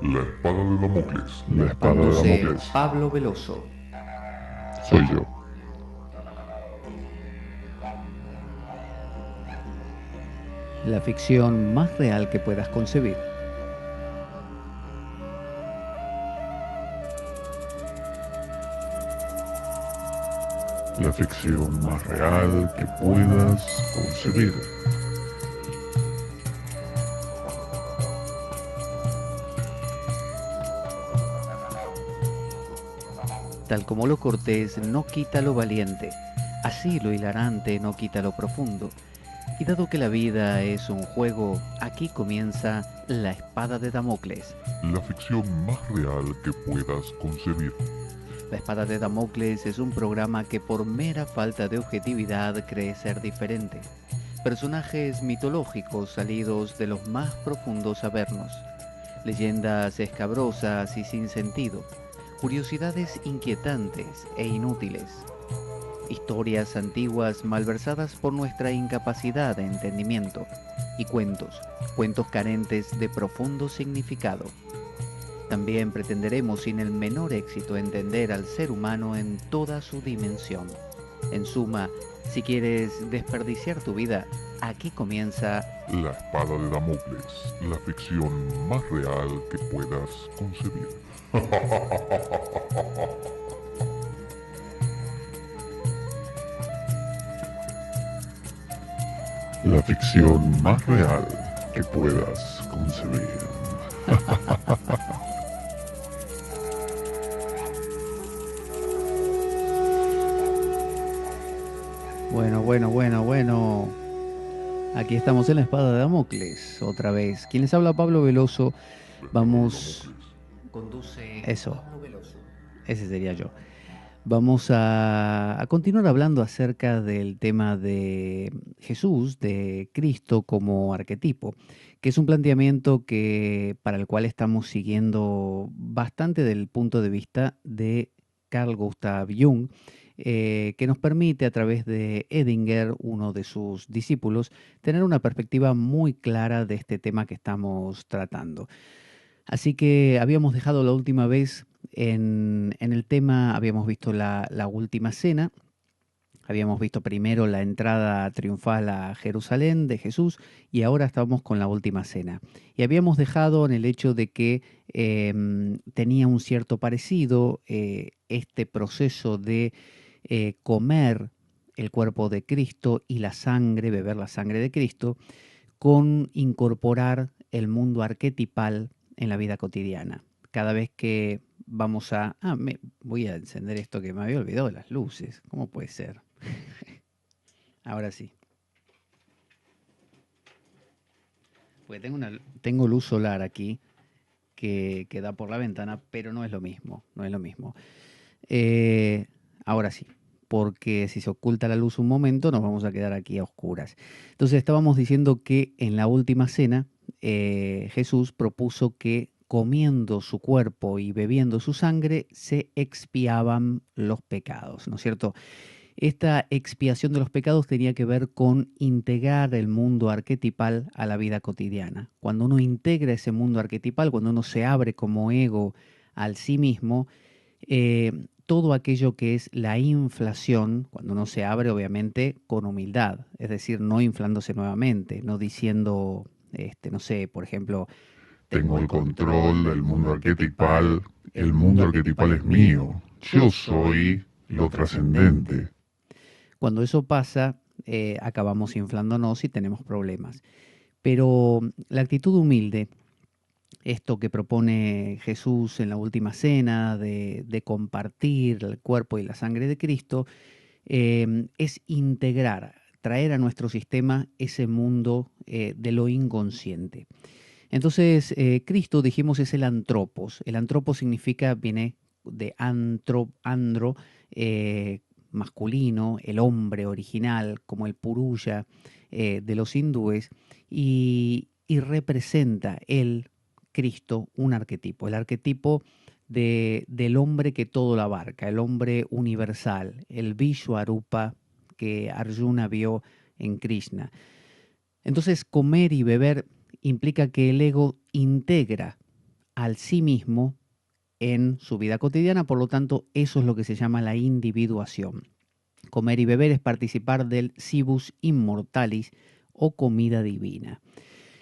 La espada de Damocles. La espada de Conduce Damocles. Pablo Veloso. Soy yo. La ficción más real que puedas concebir. La ficción más real que puedas concebir. Tal como lo cortés no quita lo valiente, así lo hilarante no quita lo profundo. Y dado que la vida es un juego, aquí comienza La Espada de Damocles. La ficción más real que puedas concebir. La Espada de Damocles es un programa que por mera falta de objetividad cree ser diferente. Personajes mitológicos salidos de los más profundos avernos. Leyendas escabrosas y sin sentido. Curiosidades inquietantes e inútiles. Historias antiguas malversadas por nuestra incapacidad de entendimiento. Y cuentos carentes de profundo significado. También pretenderemos sin el menor éxito entender al ser humano en toda su dimensión. En suma, si quieres desperdiciar tu vida, aquí comienza La espada de Damocles. La ficción más real que puedas concebir. La ficción más real que puedas concebir. Bueno. Aquí estamos en La Espada de Damocles, otra vez. Quien les habla, Pablo Veloso. Vamos... Conduce Eso. Pablo Veloso. Ese sería yo. Vamos a continuar hablando acerca del tema de Jesús, de Cristo como arquetipo, que es un planteamiento para el cual estamos siguiendo bastante del punto de vista de Carl Gustav Jung, que nos permite a través de Edinger, uno de sus discípulos, tener una perspectiva muy clara de este tema que estamos tratando. Así que habíamos dejado la última vez en el tema, habíamos visto la última cena, habíamos visto primero la entrada triunfal a Jerusalén de Jesús y ahora estamos con la última cena. Y habíamos dejado en el hecho de que tenía un cierto parecido este proceso de comer el cuerpo de Cristo y la sangre, beber la sangre de Cristo, con incorporar el mundo arquetipal en la vida cotidiana. Cada vez que vamos a... voy a encender esto que me había olvidado de las luces. ¿Cómo puede ser? Ahora sí. Porque tengo luz solar aquí que da por la ventana, pero no es lo mismo. No es lo mismo. Ahora sí. Porque si se oculta la luz un momento, nos vamos a quedar aquí a oscuras. Entonces estábamos diciendo que en la última cena Jesús propuso que comiendo su cuerpo y bebiendo su sangre se expiaban los pecados, ¿no es cierto? Esta expiación de los pecados tenía que ver con integrar el mundo arquetipal a la vida cotidiana. Cuando uno integra ese mundo arquetipal, cuando uno se abre como ego al sí mismo, todo aquello que es la inflación, cuando uno se abre obviamente con humildad, es decir, no inflándose nuevamente, no diciendo, no sé, por ejemplo, Tengo el control del mundo arquetipal. El mundo arquetipal es mío. Yo soy lo trascendente. cuando eso pasa, acabamos inflándonos y tenemos problemas. Pero la actitud humilde, esto que propone Jesús en la última cena, de compartir el cuerpo y la sangre de Cristo, es integrar, traer a nuestro sistema ese mundo de lo inconsciente. Entonces, Cristo, dijimos, es el antropos. El antropos significa, viene de andro, masculino, el hombre original, como el puruya de los hindúes, y representa el Cristo un arquetipo, el arquetipo del hombre que todo lo abarca, el hombre universal, el Vishwarupa que Arjuna vio en Krishna. Entonces, comer y beber implica que el ego integra al sí mismo en su vida cotidiana, por lo tanto, eso es lo que se llama la individuación. Comer y beber es participar del cibus immortalis o comida divina,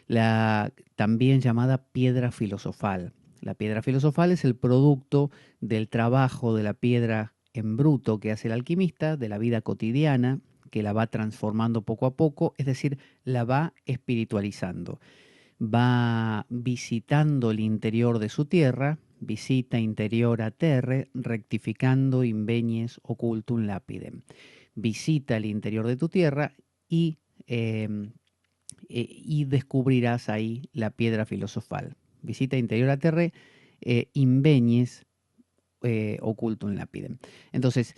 la también llamada piedra filosofal. La piedra filosofal es el producto del trabajo de la piedra en bruto que hace el alquimista, de la vida cotidiana, que la va transformando poco a poco, es decir, la va espiritualizando. Va visitando el interior de su tierra, visita interior a terre, rectificando invenies occultum lapidem. Visita el interior de tu tierra y, y descubrirás ahí la piedra filosofal. Visita interior a terre, invenies occultum lapidem. Entonces,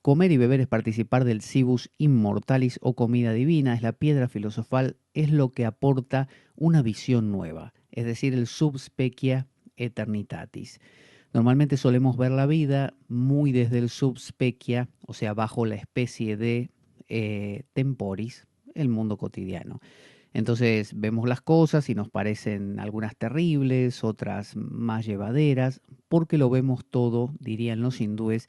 comer y beber es participar del cibus immortalis o comida divina, es la piedra filosofal, es lo que aporta una visión nueva, es decir, el subspecia eternitatis. Normalmente solemos ver la vida muy desde el subspecia, o sea, bajo la especie de temporis, el mundo cotidiano. Entonces vemos las cosas y nos parecen algunas terribles, otras más llevaderas, porque lo vemos todo, dirían los hindúes,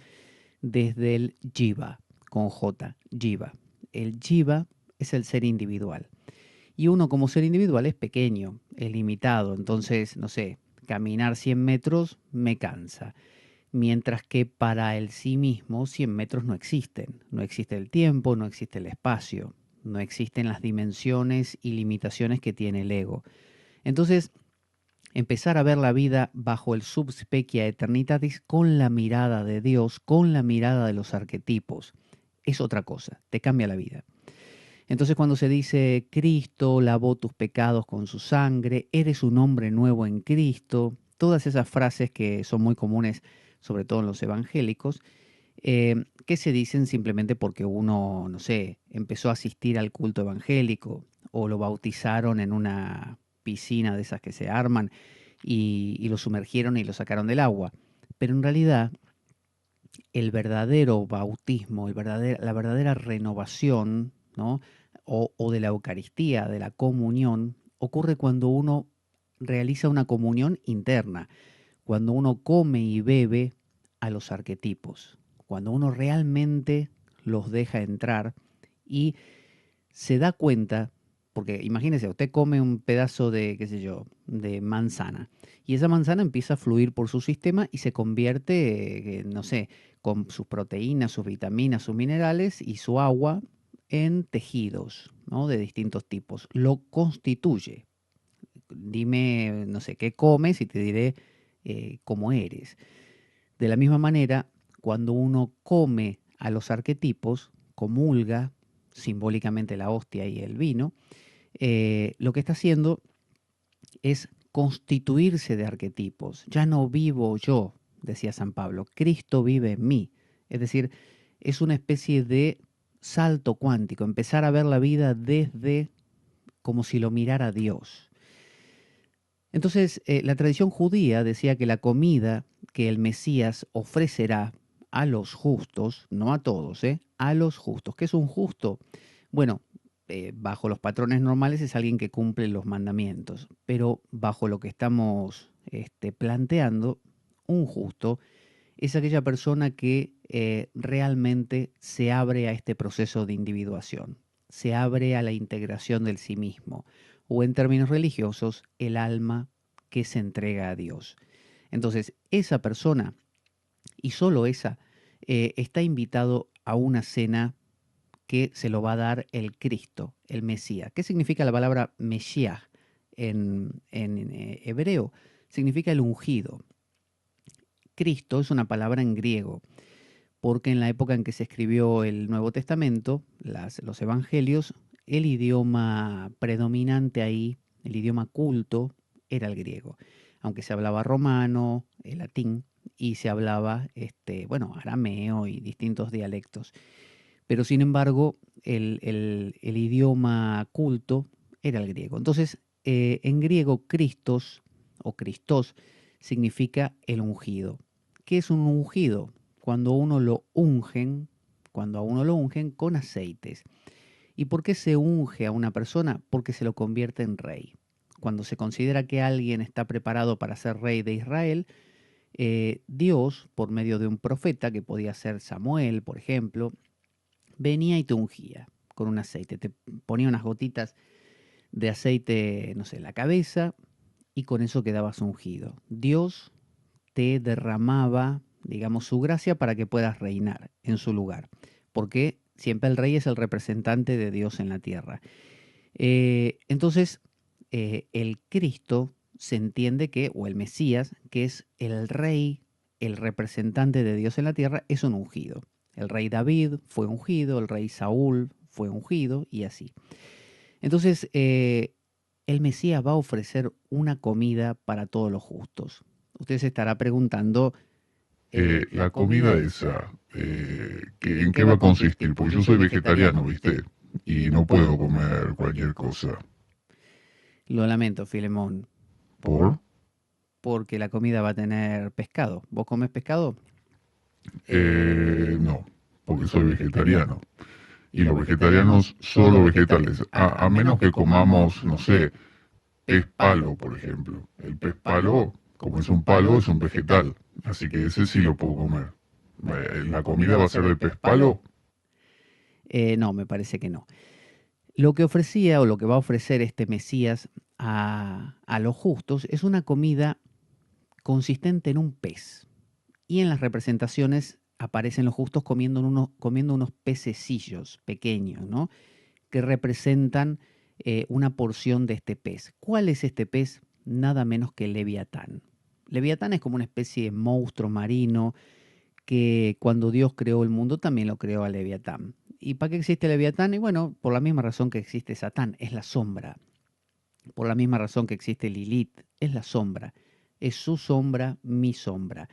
desde el jiva, con J, jiva. El jiva es el ser individual. Y uno como ser individual es pequeño, es limitado. Entonces, no sé, caminar 100 metros me cansa. Mientras que para el sí mismo 100 metros no existen. No existe el tiempo, no existe el espacio, no existen las dimensiones y limitaciones que tiene el ego. Entonces, empezar a ver la vida bajo el subspecia eternitatis con la mirada de Dios, con la mirada de los arquetipos, es otra cosa, te cambia la vida. Entonces cuando se dice Cristo lavó tus pecados con su sangre, eres un hombre nuevo en Cristo, todas esas frases que son muy comunes, sobre todo en los evangélicos, que se dicen simplemente porque uno, no sé, empezó a asistir al culto evangélico o lo bautizaron en una piscina de esas que se arman y lo sumergieron y lo sacaron del agua. Pero en realidad el verdadero bautismo, la verdadera renovación, ¿no? O de la Eucaristía, de la comunión, ocurre cuando uno realiza una comunión interna, cuando uno come y bebe a los arquetipos, cuando uno realmente los deja entrar y se da cuenta, porque imagínese, usted come un pedazo de, qué sé yo, de manzana, y esa manzana empieza a fluir por su sistema y se convierte, no sé, con sus proteínas, sus vitaminas, sus minerales y su agua en tejidos, ¿no? De distintos tipos. Lo constituye. Dime, no sé, qué comes y te diré cómo eres. De la misma manera, cuando uno come a los arquetipos, comulga simbólicamente la hostia y el vino, lo que está haciendo es constituirse de arquetipos. Ya no vivo yo, decía San Pablo, Cristo vive en mí. Es decir, es una especie de salto cuántico, empezar a ver la vida desde como si lo mirara Dios. Entonces, la tradición judía decía que la comida que el Mesías ofrecerá a los justos, no a todos, a los justos. ¿Qué es un justo? Bueno, bajo los patrones normales es alguien que cumple los mandamientos, pero bajo lo que estamos planteando, un justo es aquella persona que realmente se abre a este proceso de individuación, se abre a la integración del sí mismo, o en términos religiosos, el alma que se entrega a Dios. Entonces, esa persona, y solo esa, está invitado a una cena que se lo va a dar el Cristo, el Mesías. ¿Qué significa la palabra Mesías en hebreo? Significa el ungido. Cristo es una palabra en griego, porque en la época en que se escribió el Nuevo Testamento, los evangelios, el idioma predominante ahí, el idioma culto, era el griego. Aunque se hablaba romano, el latín, y se hablaba, bueno, arameo y distintos dialectos. Pero sin embargo, el idioma culto era el griego. Entonces, en griego, Christos o Christos significa el ungido. ¿Qué es un ungido? Cuando uno lo ungen, cuando a uno lo ungen con aceites. ¿Y por qué se unge a una persona? Porque se lo convierte en rey. cuando se considera que alguien está preparado para ser rey de Israel, Dios, por medio de un profeta, que podía ser Samuel, por ejemplo, venía y te ungía con un aceite. Te ponía unas gotitas de aceite, no sé, en la cabeza y con eso quedabas ungido. Dios te derramaba, digamos, su gracia para que puedas reinar en su lugar, porque siempre el rey es el representante de Dios en la tierra. Entonces, el Cristo se entiende que, o el Mesías, que es el rey, el representante de Dios en la tierra, es un ungido. El rey David fue ungido, el rey Saúl fue ungido y así. Entonces, el Mesías va a ofrecer una comida para todos los justos. Usted se estará preguntando, La comida esa, ¿en qué va a consistir? Porque yo soy vegetariano, ¿viste? Y no puedo comer cualquier cosa. Lo lamento, Filemón, ¿Por? porque la comida va a tener pescado. ¿Vos comes pescado? No, porque soy vegetariano. Y los vegetarianos solo vegetales, a menos que comamos, no sé, pez palo, por ejemplo. El pez palo, como es un vegetal, así que ese sí lo puedo comer. ¿La comida va a ser de pez palo? No, me parece que no. Lo que ofrecía o lo que va a ofrecer este Mesías a los justos es una comida consistente en un pez. Y en las representaciones aparecen los justos comiendo unos pececillos pequeños, ¿no? Que representan una porción de este pez. ¿Cuál es este pez? Nada menos que Leviatán. Leviatán es como una especie de monstruo marino que cuando Dios creó el mundo también lo creó a Leviatán. ¿Y para qué existe Leviatán? Y bueno, por la misma razón que existe Satán, es la sombra. Por la misma razón que existe Lilith, es la sombra. Es su sombra, mi sombra.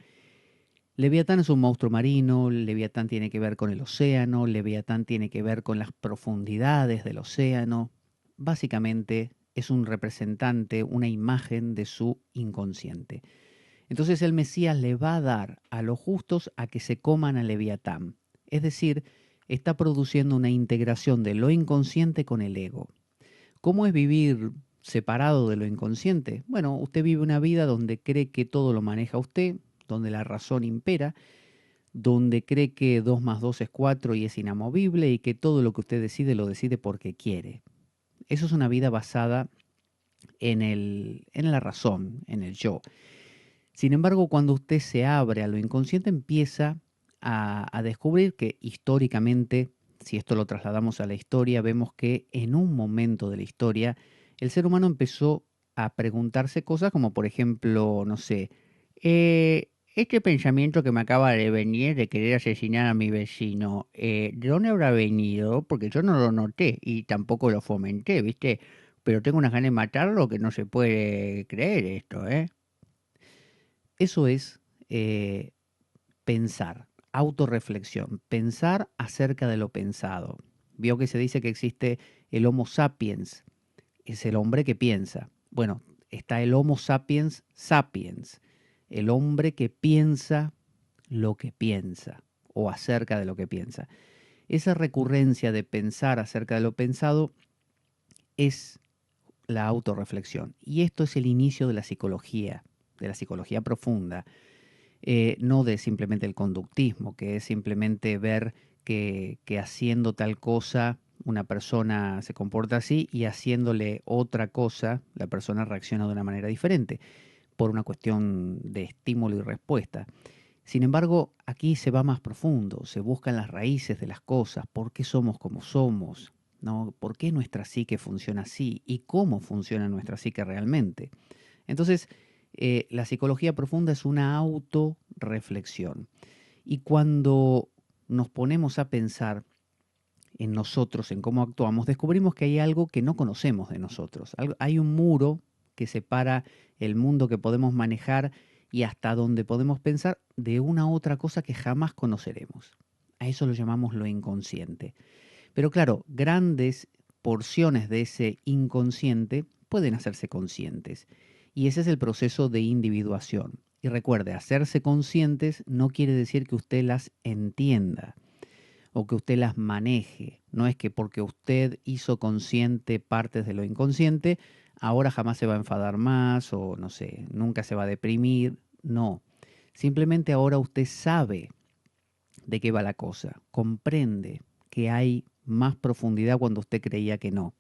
Leviatán es un monstruo marino, Leviatán tiene que ver con el océano, Leviatán tiene que ver con las profundidades del océano. Básicamente es un representante, una imagen de su inconsciente. Entonces el Mesías le va a dar a los justos a que se coman a Leviatán. Es decir, está produciendo una integración de lo inconsciente con el ego. ¿Cómo es vivir separado de lo inconsciente? Bueno, usted vive una vida donde cree que todo lo maneja usted, donde la razón impera, donde cree que 2 más 2 es 4 y es inamovible y que todo lo que usted decide lo decide porque quiere. Eso es una vida basada en la razón, en el yo. Sin embargo, cuando usted se abre a lo inconsciente, empieza a descubrir que históricamente, si esto lo trasladamos a la historia, vemos que en un momento de la historia el ser humano empezó a preguntarse cosas como, por ejemplo, no sé, este pensamiento que me acaba de venir de querer asesinar a mi vecino, ¿de dónde habrá venido? Porque yo no lo noté y tampoco lo fomenté, ¿viste? Pero tengo unas ganas de matarlo que no se puede creer esto, ¿eh? Eso es pensar, autorreflexión, pensar acerca de lo pensado. Vio que se dice que existe el Homo sapiens, es el hombre que piensa. Bueno, está el Homo sapiens sapiens, el hombre que piensa lo que piensa o acerca de lo que piensa. Esa recurrencia de pensar acerca de lo pensado es la autorreflexión. Y esto es el inicio de la psicología profunda, no de simplemente el conductismo, que es simplemente ver que haciendo tal cosa una persona se comporta así y haciéndole otra cosa la persona reacciona de una manera diferente, por una cuestión de estímulo y respuesta. Sin embargo, aquí se va más profundo, se buscan las raíces de las cosas, por qué somos como somos, ¿no? ¿Por qué nuestra psique funciona así y cómo funciona nuestra psique realmente? Entonces, la psicología profunda es una autorreflexión. Y cuando nos ponemos a pensar en nosotros, en cómo actuamos, descubrimos que hay algo que no conocemos de nosotros. Hay un muro que separa el mundo que podemos manejar y hasta donde podemos pensar de una otra cosa que jamás conoceremos. A eso lo llamamos lo inconsciente. Pero claro, grandes porciones de ese inconsciente pueden hacerse conscientes. Y ese es el proceso de individuación. Y recuerde, hacerse conscientes no quiere decir que usted las entienda o que usted las maneje. No es que porque usted hizo consciente partes de lo inconsciente, ahora jamás se va a enfadar más o no sé, nunca se va a deprimir. No, simplemente ahora usted sabe de qué va la cosa, comprende que hay más profundidad cuando usted creía que no.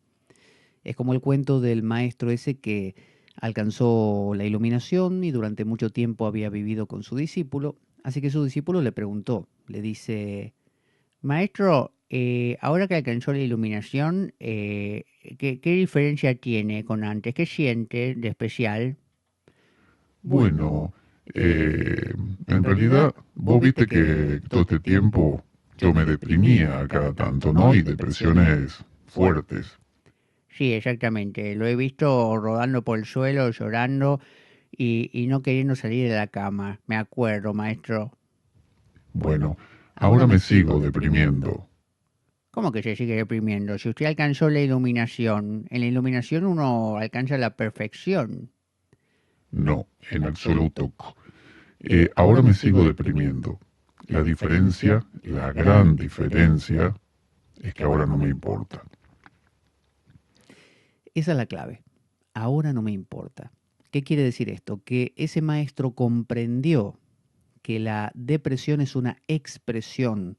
Es como el cuento del maestro ese que alcanzó la iluminación y durante mucho tiempo había vivido con su discípulo, así que su discípulo le preguntó, le dice, maestro, ahora que alcanzó la iluminación, ¿qué diferencia tiene con antes? ¿Qué siente de especial? Bueno, en realidad vos viste que todo este tiempo yo me deprimía a cada tanto, ¿no? Y depresiones fuertes. Sí, exactamente. Lo he visto rodando por el suelo, llorando y no queriendo salir de la cama. Me acuerdo, maestro. Bueno, ahora me sigo deprimiendo. ¿Cómo que se sigue deprimiendo? Si usted alcanzó la iluminación, en la iluminación uno alcanza la perfección. No, en absoluto. Ahora me sigo deprimiendo. La diferencia, la gran diferencia, es que ahora no me importa. Esa es la clave. Ahora no me importa. ¿Qué quiere decir esto? Que ese maestro comprendió que la depresión es una expresión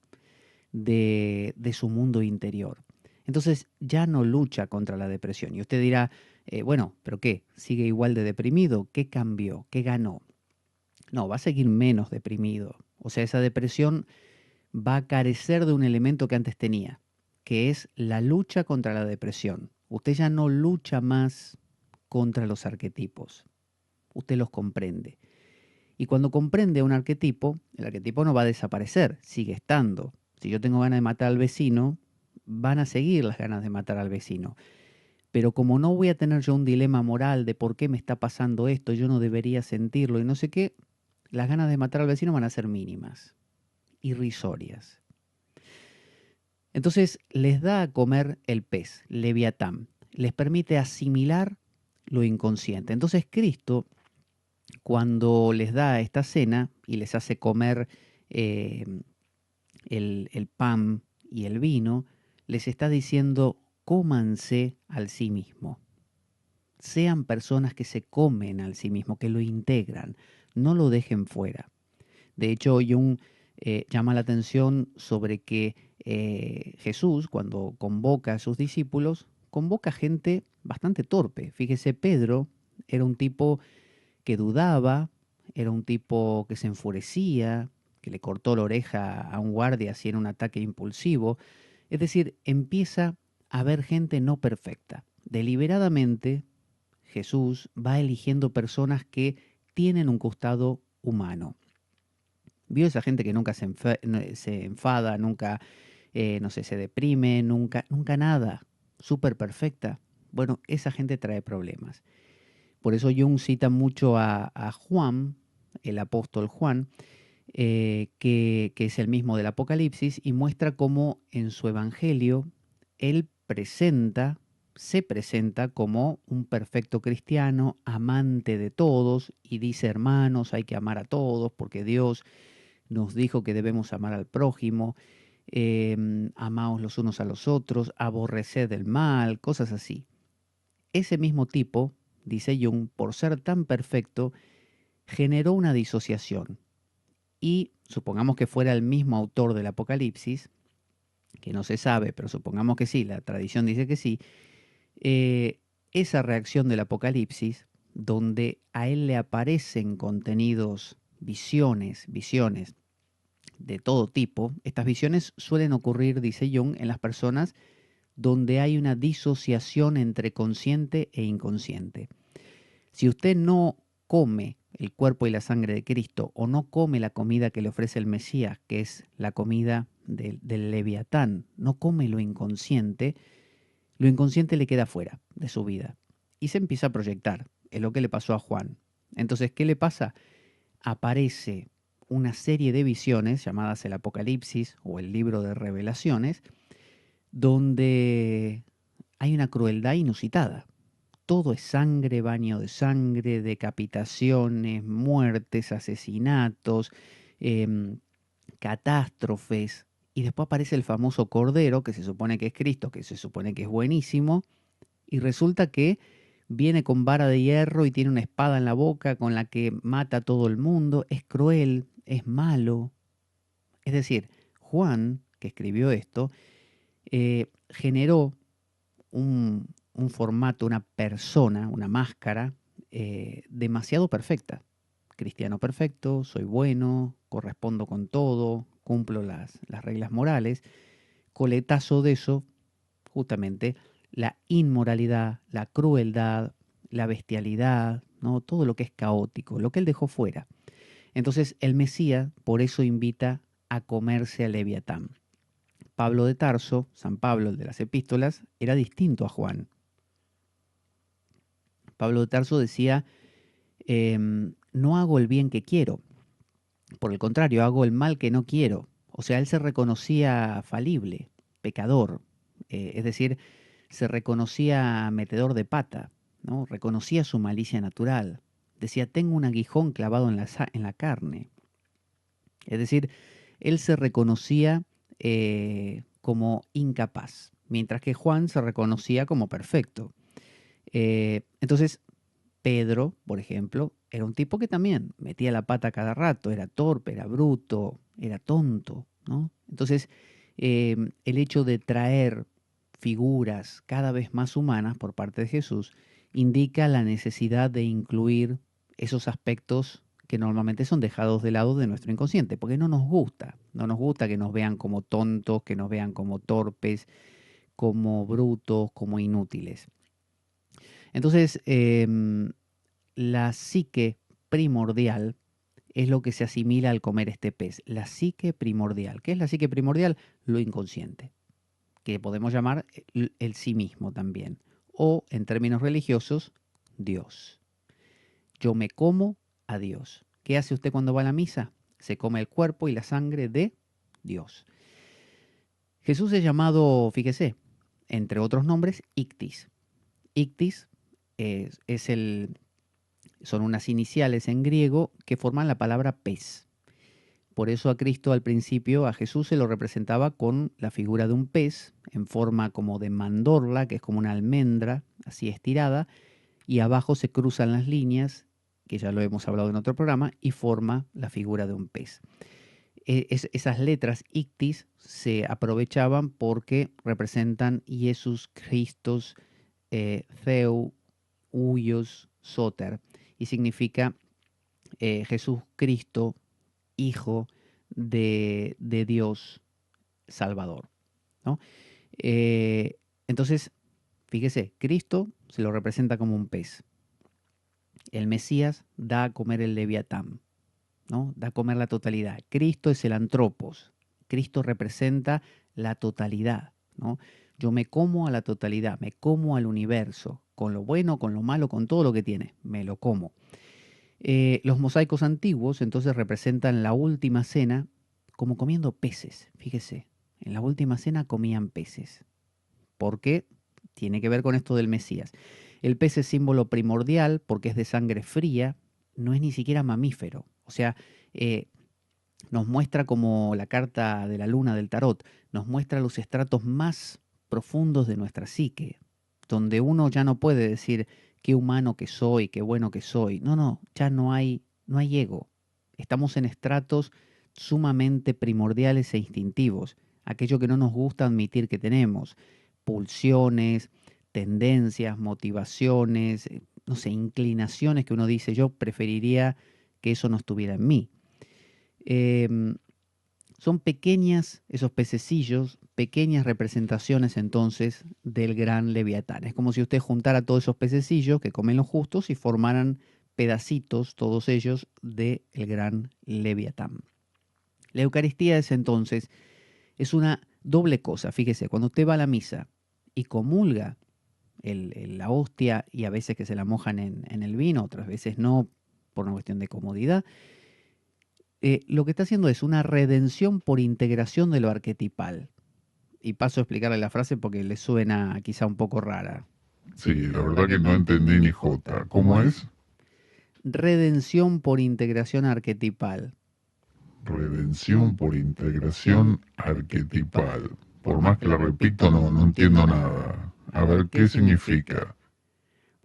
de su mundo interior. Entonces ya no lucha contra la depresión. Y usted dirá, bueno, ¿pero qué? ¿Sigue igual de deprimido? ¿Qué cambió? ¿Qué ganó? No, va a seguir menos deprimido. O sea, esa depresión va a carecer de un elemento que antes tenía, que es la lucha contra la depresión. Usted ya no lucha más contra los arquetipos. Usted los comprende. Y cuando comprende un arquetipo, el arquetipo no va a desaparecer, sigue estando. Si yo tengo ganas de matar al vecino, van a seguir las ganas de matar al vecino. Pero como no voy a tener yo un dilema moral de por qué me está pasando esto, yo no debería sentirlo y no sé qué, las ganas de matar al vecino van a ser mínimas, irrisorias. Entonces les da a comer el pez, Leviatán, les permite asimilar lo inconsciente. Entonces Cristo, cuando les da esta cena y les hace comer eh, el pan y el vino, les está diciendo, cómanse al sí mismo. Sean personas que se comen al sí mismo, que lo integran, no lo dejen fuera. De hecho, Jung llama la atención sobre que Jesús, cuando convoca a sus discípulos, convoca gente bastante torpe. Fíjese, Pedro era un tipo que dudaba, era un tipo que se enfurecía, que le cortó la oreja a un guardia así en un ataque impulsivo. Es decir, empieza a ver gente no perfecta. Deliberadamente, Jesús va eligiendo personas que tienen un costado humano. ¿Vio esa gente que nunca se enfada, nunca, no sé, se deprime, nunca nada? Súper perfecta. Bueno, esa gente trae problemas. Por eso Jung cita mucho a Juan, el apóstol Juan, que es el mismo del Apocalipsis, y muestra cómo en su evangelio él se presenta como un perfecto cristiano, amante de todos, y dice, hermanos, hay que amar a todos, porque Dios nos dijo que debemos amar al prójimo, amaos los unos a los otros, aborreced el mal, cosas así. Ese mismo tipo, dice Jung, por ser tan perfecto, generó una disociación. Y supongamos que fuera el mismo autor del Apocalipsis, que no se sabe, pero supongamos que sí, la tradición dice que sí, esa reacción del Apocalipsis, donde a él le aparecen contenidos, visiones de todo tipo, estas visiones suelen ocurrir, dice Jung, en las personas donde hay una disociación entre consciente e inconsciente. Si usted no come el cuerpo y la sangre de Cristo o no come la comida que le ofrece el Mesías, que es la comida del Leviatán, no come lo inconsciente le queda fuera de su vida y se empieza a proyectar. Es lo que le pasó a Juan. Entonces, ¿qué le pasa? Aparece una serie de visiones llamadas el Apocalipsis o el libro de revelaciones, donde hay una crueldad inusitada. Todo es sangre, baño de sangre, decapitaciones, muertes, asesinatos, em, catástrofes. Y después aparece el famoso Cordero, que se supone que es Cristo, que se supone que es buenísimo. Y resulta que viene con vara de hierro y tiene una espada en la boca con la que mata a todo el mundo, es cruel, es malo. Es decir, Juan, que escribió esto, generó un formato, una persona, una máscara demasiado perfecta. Cristiano perfecto, soy bueno, correspondo con todo, cumplo las reglas morales. Coletazo de eso, justamente, la inmoralidad, la crueldad, la bestialidad, ¿no? Todo lo que es caótico, lo que él dejó fuera. Entonces el Mesías por eso invita a comerse al Leviatán. Pablo de Tarso, San Pablo, el de las epístolas, era distinto a Juan. Pablo de Tarso decía, no hago el bien que quiero, por el contrario, hago el mal que no quiero. O sea, él se reconocía falible, pecador, es decir, se reconocía metedor de pata, ¿no? Reconocía su malicia natural. Decía, tengo un aguijón clavado en la carne. Es decir, él se reconocía como incapaz, mientras que Juan se reconocía como perfecto. Entonces, Pedro, por ejemplo, era un tipo que también metía la pata cada rato, era torpe, era bruto, era tonto, ¿no? Entonces, el hecho de traer figuras cada vez más humanas por parte de Jesús indica la necesidad de incluir esos aspectos que normalmente son dejados de lado de nuestro inconsciente, porque no nos gusta que nos vean como tontos, que nos vean como torpes, como brutos, como inútiles. Entonces, la psique primordial es lo que se asimila al comer este pez. La psique primordial. ¿Qué es la psique primordial? Lo inconsciente, que podemos llamar el sí mismo también. O, en términos religiosos, Dios. Yo me como a Dios. ¿Qué hace usted cuando va a la misa? Se come el cuerpo y la sangre de Dios. Jesús es llamado, fíjese, entre otros nombres, Ictis. Ictis son unas iniciales en griego que forman la palabra pez. Por eso a Cristo al principio, a Jesús se lo representaba con la figura de un pez en forma como de mandorla, que es como una almendra así estirada, y abajo se cruzan las líneas, que ya lo hemos hablado en otro programa, y forma la figura de un pez. Esas letras ictis se aprovechaban porque representan Jesús Christos Theu Huios Soter, y significa Jesús Cristo, Hijo de Dios Salvador, ¿no? Entonces, fíjese, Cristo se lo representa como un pez. El Mesías da a comer el Leviatán, ¿no? Da a comer la totalidad. Cristo es el antropos. Cristo representa la totalidad, ¿no? Yo me como a la totalidad, me como al universo, con lo bueno, con lo malo, con todo lo que tiene, me lo como. Los mosaicos antiguos entonces representan la última cena como comiendo peces, fíjese, en la última cena comían peces. ¿Por qué? Tiene que ver con esto del Mesías. El pez es símbolo primordial porque es de sangre fría, no es ni siquiera mamífero. O sea, nos muestra como la carta de la luna del tarot, nos muestra los estratos más profundos de nuestra psique, donde uno ya no puede decir qué humano que soy, qué bueno que soy. No, ya no hay ego. Estamos en estratos sumamente primordiales e instintivos, aquello que no nos gusta admitir que tenemos, pulsiones, tendencias, motivaciones, no sé, inclinaciones que uno dice, yo preferiría que eso no estuviera en mí. Son pequeñas, esos pececillos, pequeñas representaciones entonces del gran Leviatán. Es como si usted juntara todos esos pececillos que comen los justos y formaran pedacitos, todos ellos, del gran Leviatán. La Eucaristía es entonces, es una doble cosa. Fíjese, cuando usted va a la misa y comulga la hostia, y a veces que se la mojan en el vino, otras veces no, por una cuestión de comodidad, lo que está haciendo es una redención por integración de lo arquetipal. Y paso a explicarle la frase porque le suena quizá un poco rara. Sí, la verdad que no entendí ni jota. ¿Cómo es? Redención por integración arquetipal. Redención por integración arquetipal. Por más que la repito, no entiendo nada. A ver, ¿qué significa?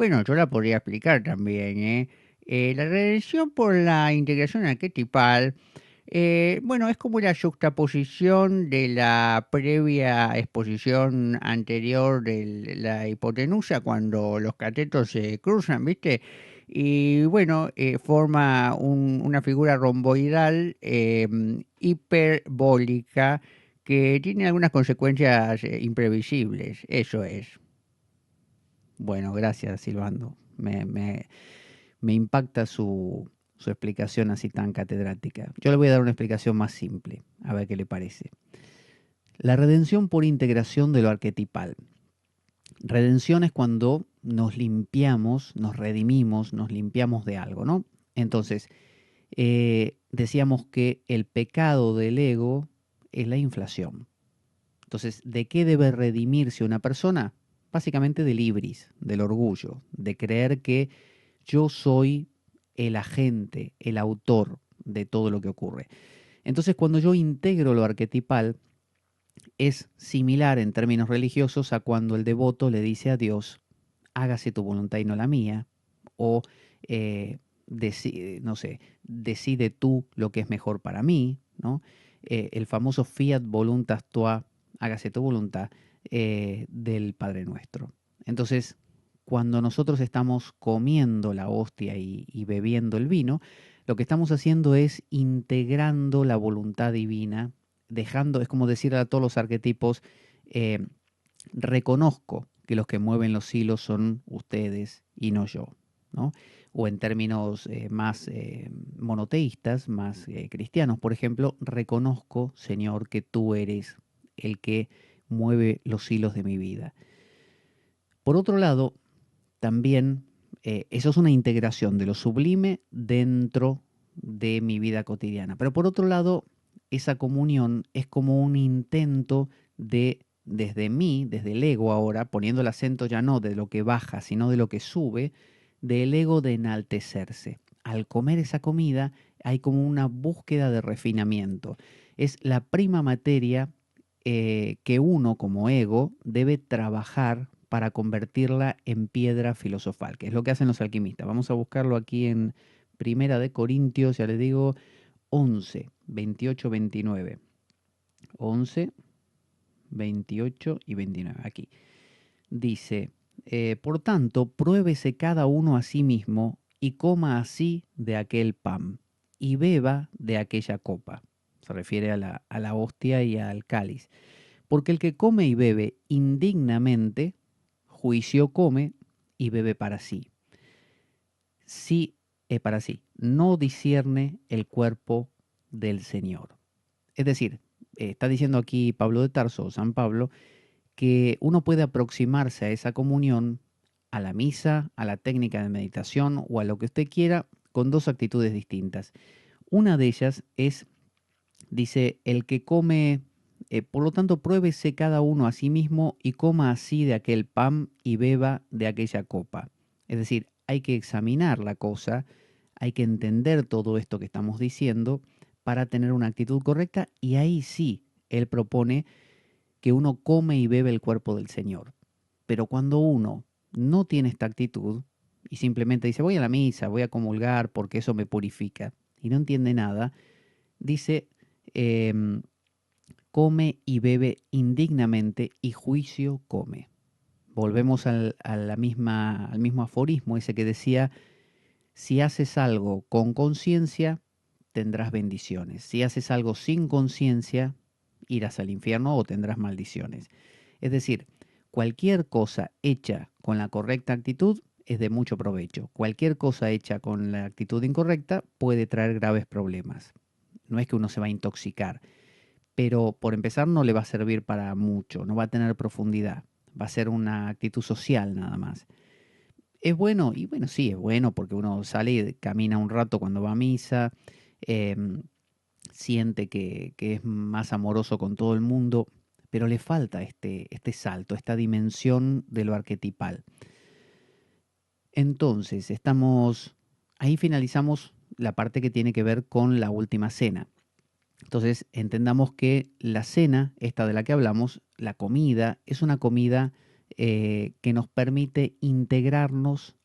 Bueno, yo la podría explicar también, ¿eh? La redención por la integración arquetipal, bueno, es como la juxtaposición de la previa exposición anterior de la hipotenusa cuando los catetos se cruzan, ¿viste? Y bueno, forma una figura romboidal hiperbólica que tiene algunas consecuencias imprevisibles. Eso es. Bueno, gracias, Silvando. Me impacta su explicación así tan catedrática. Yo le voy a dar una explicación más simple, a ver qué le parece. La redención por integración de lo arquetipal. Redención es cuando nos limpiamos, nos redimimos, nos limpiamos de algo, ¿no? Entonces, decíamos que el pecado del ego es la inflación. Entonces, ¿de qué debe redimirse una persona? Básicamente del ibris, del orgullo, de creer que yo soy el agente, el autor de todo lo que ocurre. Entonces, cuando yo integro lo arquetipal, es similar en términos religiosos a cuando el devoto le dice a Dios, hágase tu voluntad y no la mía, o no sé, decide tú lo que es mejor para mí, ¿no? El famoso fiat voluntas tua, hágase tu voluntad, del Padre Nuestro. Entonces, cuando nosotros estamos comiendo la hostia y bebiendo el vino, lo que estamos haciendo es integrando la voluntad divina, dejando, es como decir a todos los arquetipos, eh, reconozco que los que mueven los hilos son ustedes y no yo, ¿no? O en términos más monoteístas, más cristianos, por ejemplo, reconozco, Señor, que tú eres el que mueve los hilos de mi vida. Por otro lado, también eso es una integración de lo sublime dentro de mi vida cotidiana. Pero por otro lado, esa comunión es como un intento de, desde mí, desde el ego ahora, poniendo el acento ya no de lo que baja, sino de lo que sube, del ego de enaltecerse. Al comer esa comida hay como una búsqueda de refinamiento. Es la prima materia que uno como ego debe trabajar para convertirla en piedra filosofal, que es lo que hacen los alquimistas. Vamos a buscarlo aquí en Primera de Corintios, ya les digo, 11, 28, 29. 11, 28 y 29. Aquí dice, por tanto, pruébese cada uno a sí mismo y coma así de aquel pan y beba de aquella copa. Se refiere a la hostia y al cáliz. Porque el que come y bebe indignamente, juicio come y bebe para sí. Sí, para sí. No discierne el cuerpo del Señor. Es decir, está diciendo aquí Pablo de Tarso, San Pablo, que uno puede aproximarse a esa comunión, a la misa, a la técnica de meditación o a lo que usted quiera, con dos actitudes distintas. Una de ellas es, dice, el que come, por lo tanto, pruébese cada uno a sí mismo y coma así de aquel pan y beba de aquella copa. Es decir, hay que examinar la cosa, hay que entender todo esto que estamos diciendo para tener una actitud correcta y ahí sí, él propone que uno come y bebe el cuerpo del Señor. Pero cuando uno no tiene esta actitud y simplemente dice voy a la misa, voy a comulgar porque eso me purifica y no entiende nada, dice come y bebe indignamente y juicio come. Volvemos al mismo aforismo, ese que decía, si haces algo con conciencia, tendrás bendiciones. Si haces algo sin conciencia, irás al infierno o tendrás maldiciones. Es decir, cualquier cosa hecha con la correcta actitud es de mucho provecho. Cualquier cosa hecha con la actitud incorrecta puede traer graves problemas. No es que uno se va a intoxicar, pero por empezar no le va a servir para mucho, no va a tener profundidad, va a ser una actitud social nada más. Es bueno, y bueno, sí, es bueno porque uno sale y camina un rato cuando va a misa, eh, siente que es más amoroso con todo el mundo, pero le falta este salto, esta dimensión de lo arquetipal. Entonces, ahí finalizamos la parte que tiene que ver con la última cena. Entonces, entendamos que la cena, esta de la que hablamos, la comida, es una comida que nos permite integrarnos